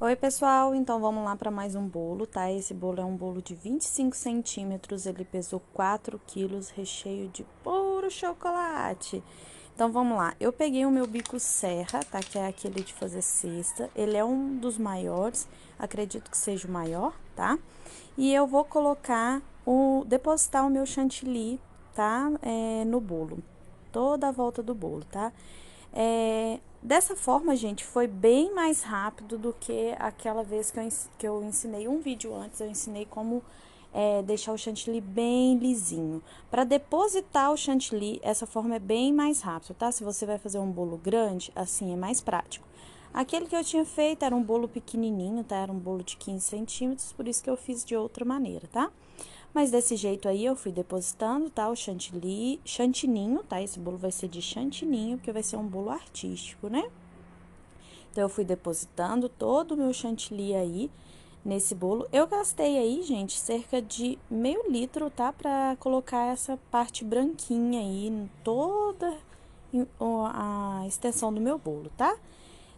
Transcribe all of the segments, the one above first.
Oi, pessoal, então vamos lá para mais um bolo, tá? Esse bolo é um bolo de 25 centímetros, ele pesou 4 quilos, recheio de puro chocolate. Então vamos lá, eu peguei o meu bico serra, tá? Que é aquele de fazer cesta, ele é um dos maiores, acredito que seja o maior, tá? E eu vou depositar o meu chantilly, tá? No bolo, toda a volta do bolo, tá? Dessa forma, gente, foi bem mais rápido do que aquela vez que eu ensinei um vídeo antes, eu ensinei como deixar o chantilly bem lisinho. Para depositar o chantilly, essa forma é bem mais rápido, tá? Se você vai fazer um bolo grande, assim é mais prático. Aquele que eu tinha feito era um bolo pequenininho, tá? Era um bolo de 15 centímetros, por isso que eu fiz de outra maneira, tá? Mas desse jeito aí eu fui depositando, tá? O chantininho, tá? Esse bolo vai ser de chantininho, porque vai ser um bolo artístico, né? Então, eu fui depositando todo o meu chantilly aí nesse bolo. Eu gastei aí, gente, cerca de meio litro, tá? Pra colocar essa parte branquinha aí em toda a extensão do meu bolo, tá?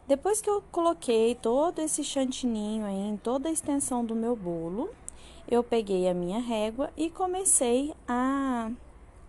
Depois que eu coloquei todo esse chantininho aí em toda a extensão do meu bolo, eu peguei a minha régua e comecei a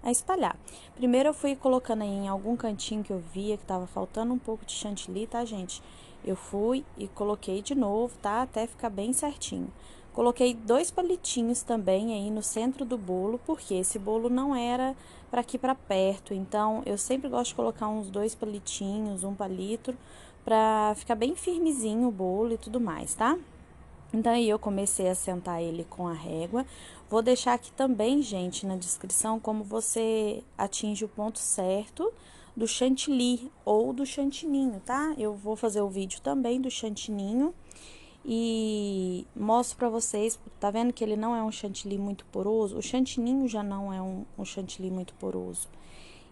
espalhar. Primeiro eu fui colocando aí em algum cantinho que eu via que tava faltando um pouco de chantilly, tá, gente? Eu fui e coloquei de novo, tá? Até ficar bem certinho. Coloquei 2 palitinhos também aí no centro do bolo, porque esse bolo não era para aqui para perto, então eu sempre gosto de colocar uns 2 palitinhos, um palito, pra ficar bem firmezinho o bolo e tudo mais, tá? Então, aí eu comecei a sentar ele com a régua. Vou deixar aqui também, gente, na descrição, como você atinge o ponto certo do chantilly ou do chantininho, tá? Eu vou fazer o vídeo também do chantininho e mostro pra vocês, tá vendo que ele não é um chantilly muito poroso? O chantininho já não é um chantilly muito poroso.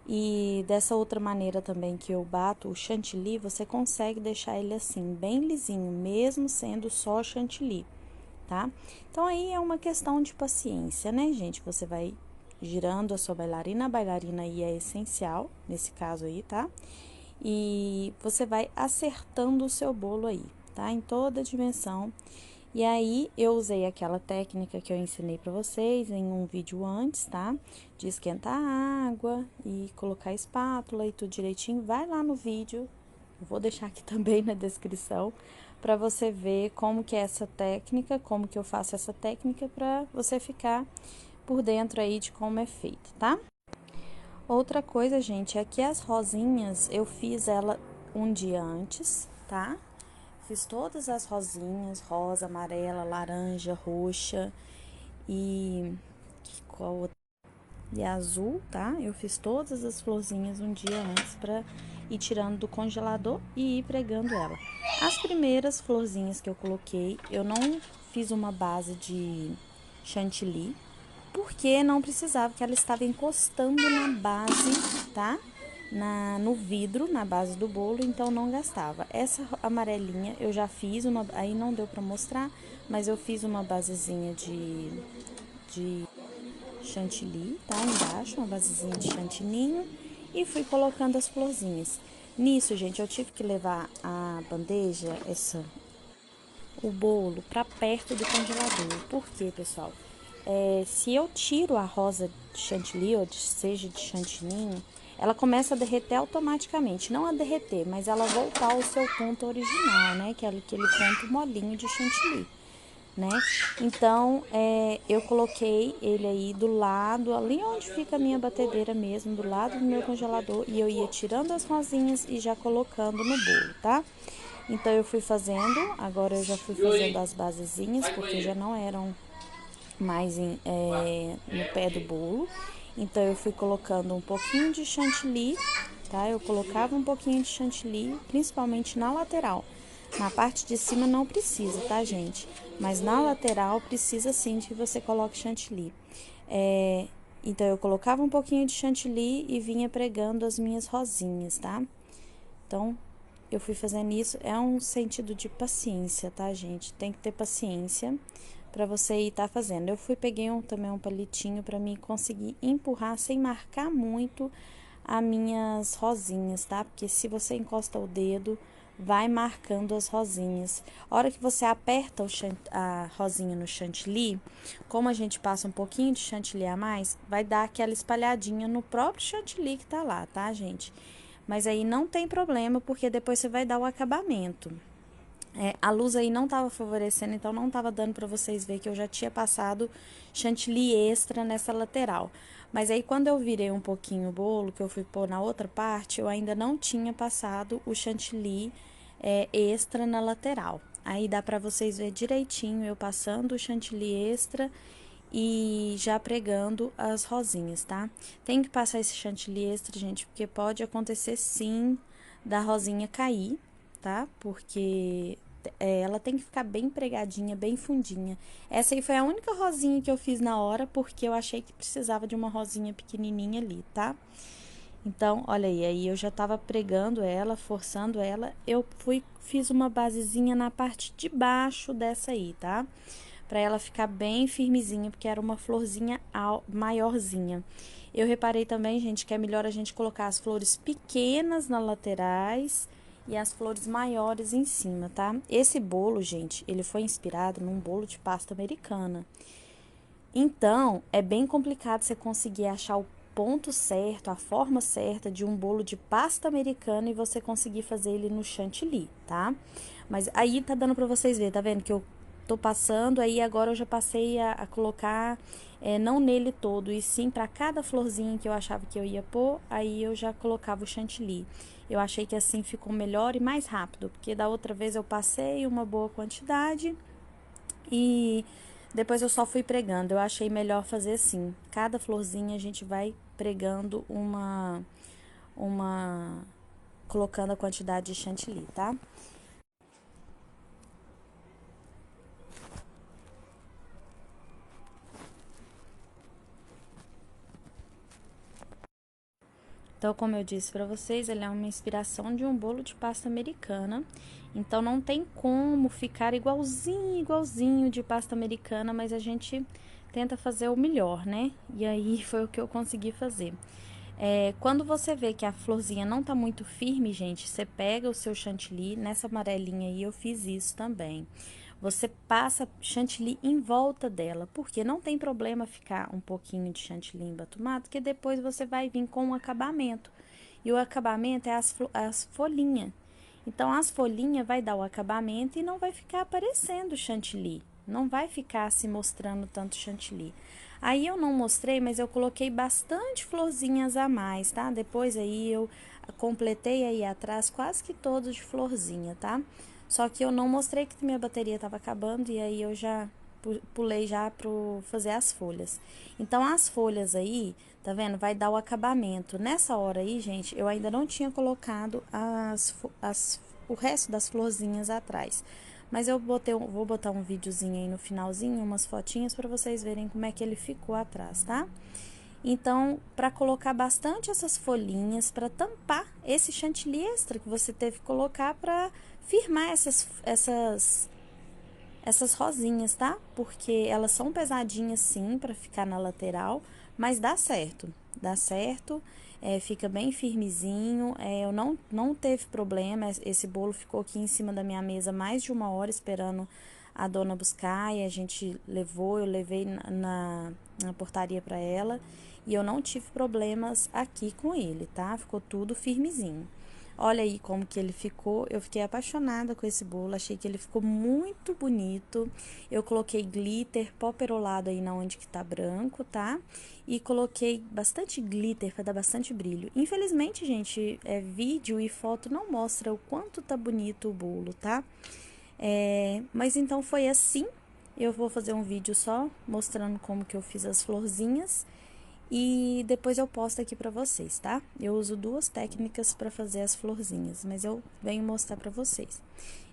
E dessa outra maneira também que eu bato o chantilly, você consegue deixar ele assim, bem lisinho, mesmo sendo só chantilly, tá? Então, aí é uma questão de paciência, né, gente? Você vai girando a bailarina aí é essencial, nesse caso aí, tá? E você vai acertando o seu bolo aí, tá? Em toda a dimensão. E aí, eu usei aquela técnica que eu ensinei pra vocês em um vídeo antes, tá? De esquentar a água e colocar a espátula e tudo direitinho. Vai lá no vídeo, eu vou deixar aqui também na descrição, pra você ver como que é essa técnica, como que eu faço essa técnica pra você ficar por dentro aí de como é feito, tá? Outra coisa, gente, é que as rosinhas eu fiz ela um dia antes, tá? Fiz todas as rosinhas, rosa, amarela, laranja, roxa e qual outra? E azul, tá? Eu fiz todas as florzinhas um dia antes pra ir tirando do congelador e ir pregando ela. As primeiras florzinhas que eu coloquei, eu não fiz uma base de chantilly, porque não precisava, que ela estava encostando na base, tá? No vidro, na base do bolo, então não gastava. Essa amarelinha eu já fiz uma, aí não deu pra mostrar, mas eu fiz uma basezinha de chantilly, tá? Embaixo, uma basezinha de chantininho e fui colocando as florzinhas. Nisso, gente, eu tive que levar a bandeja, o bolo para perto do congelador. Por quê, pessoal? Se eu tiro a rosa de chantilly, ou seja de chantininho, ela começa a derreter automaticamente. Não a derreter, mas ela voltar ao seu ponto original, né? Que é aquele ponto molinho de chantilly, né? Então, eu coloquei ele aí do lado, ali onde fica a minha batedeira mesmo, do lado do meu congelador, e eu ia tirando as rosinhas e já colocando no bolo, tá? Então, eu fui fazendo, agora eu já fui fazendo as basezinhas, porque já não eram mais no pé do bolo. Então, eu fui colocando um pouquinho de chantilly, tá? Eu colocava um pouquinho de chantilly, principalmente na lateral. Na parte de cima não precisa, tá, gente? Mas na lateral precisa sim que você coloque chantilly. Então, eu colocava um pouquinho de chantilly e vinha pregando as minhas rosinhas, tá? Então, eu fui fazendo isso. É um sentido de paciência, tá, gente? Tem que ter paciência para você ir tá fazendo. Eu peguei também um palitinho para mim conseguir empurrar sem marcar muito as minhas rosinhas, tá? Porque se você encosta o dedo, vai marcando as rosinhas. A hora que você aperta a rosinha no chantilly, como a gente passa um pouquinho de chantilly a mais, vai dar aquela espalhadinha no próprio chantilly que tá lá, tá, gente? Mas aí não tem problema, porque depois você vai dar o acabamento. A luz aí não tava favorecendo, então não tava dando pra vocês ver que eu já tinha passado chantilly extra nessa lateral. Mas aí, quando eu virei um pouquinho o bolo, que eu fui pôr na outra parte, eu ainda não tinha passado o chantilly extra na lateral. Aí, dá pra vocês ver direitinho eu passando o chantilly extra e já pregando as rosinhas, tá? Tem que passar esse chantilly extra, gente, porque pode acontecer sim da rosinha cair, tá? Porque ela tem que ficar bem pregadinha, bem fundinha. Essa aí foi a única rosinha que eu fiz na hora, porque eu achei que precisava de uma rosinha pequenininha ali, tá? Então, olha aí eu já tava pregando ela, forçando ela, fiz uma basezinha na parte de baixo dessa aí, tá? Pra ela ficar bem firmezinha, porque era uma florzinha maiorzinha. Eu reparei também, gente, que é melhor a gente colocar as flores pequenas nas laterais e as flores maiores em cima, tá? Esse bolo, gente, ele foi inspirado num bolo de pasta americana. Então, é bem complicado você conseguir achar o ponto certo, a forma certa de um bolo de pasta americana e você conseguir fazer ele no chantilly, tá? Mas aí tá dando pra vocês verem, tá vendo? Que eu tô passando, aí agora eu já passei a colocar, não nele todo, e sim pra cada florzinha que eu achava que eu ia pôr, aí eu já colocava o chantilly. Eu achei que assim ficou melhor e mais rápido, porque da outra vez eu passei uma boa quantidade e depois eu só fui pregando. Eu achei melhor fazer assim. Cada florzinha a gente vai pregando colocando a quantidade de chantilly, tá? Então, como eu disse para vocês, ele é uma inspiração de um bolo de pasta americana. Então, não tem como ficar igualzinho de pasta americana, mas a gente tenta fazer o melhor, né? E aí foi o que eu consegui fazer. Quando você vê que a florzinha não tá muito firme, gente, você pega o seu chantilly, nessa amarelinha aí eu fiz isso também. Você passa chantilly em volta dela, porque não tem problema ficar um pouquinho de chantilly embatumado, porque depois você vai vir com o acabamento. E o acabamento é as folhinhas. Então, as folhinhas vai dar o acabamento e não vai ficar aparecendo chantilly. Não vai ficar se mostrando tanto chantilly. Aí eu não mostrei, mas eu coloquei bastante florzinhas a mais, tá? Depois aí eu completei aí atrás quase que todos de florzinha, tá? Só que eu não mostrei que minha bateria tava acabando e aí eu já pulei já pro fazer as folhas. Então, as folhas aí, tá vendo? Vai dar o acabamento. Nessa hora aí, gente, eu ainda não tinha colocado o resto das florzinhas atrás. Mas eu vou botar um videozinho aí no finalzinho, umas fotinhas para vocês verem como é que ele ficou atrás, tá? Então, para colocar bastante essas folhinhas, para tampar esse chantilly extra que você teve que colocar para firmar essas rosinhas, tá? Porque elas são pesadinhas sim para ficar na lateral, mas dá certo, fica bem firmezinho. Eu não teve problema, esse bolo ficou aqui em cima da minha mesa mais de 1 hora esperando a dona buscar e a gente eu levei na portaria para ela e eu não tive problemas aqui com ele, tá? Ficou tudo firmezinho. Olha aí como que ele ficou. Eu fiquei apaixonada com esse bolo. Achei que ele ficou muito bonito. Eu coloquei glitter, pó perolado aí na onde que tá branco, tá? E coloquei bastante glitter para dar bastante brilho. Infelizmente, gente, vídeo e foto não mostra o quanto tá bonito o bolo, tá? Mas então foi assim. Eu vou fazer um vídeo só mostrando como que eu fiz as florzinhas. E depois eu posto aqui pra vocês, tá? Eu uso 2 técnicas pra fazer as florzinhas, mas eu venho mostrar pra vocês.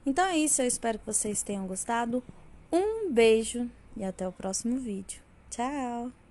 Então é isso, eu espero que vocês tenham gostado. Um beijo e até o próximo vídeo. Tchau!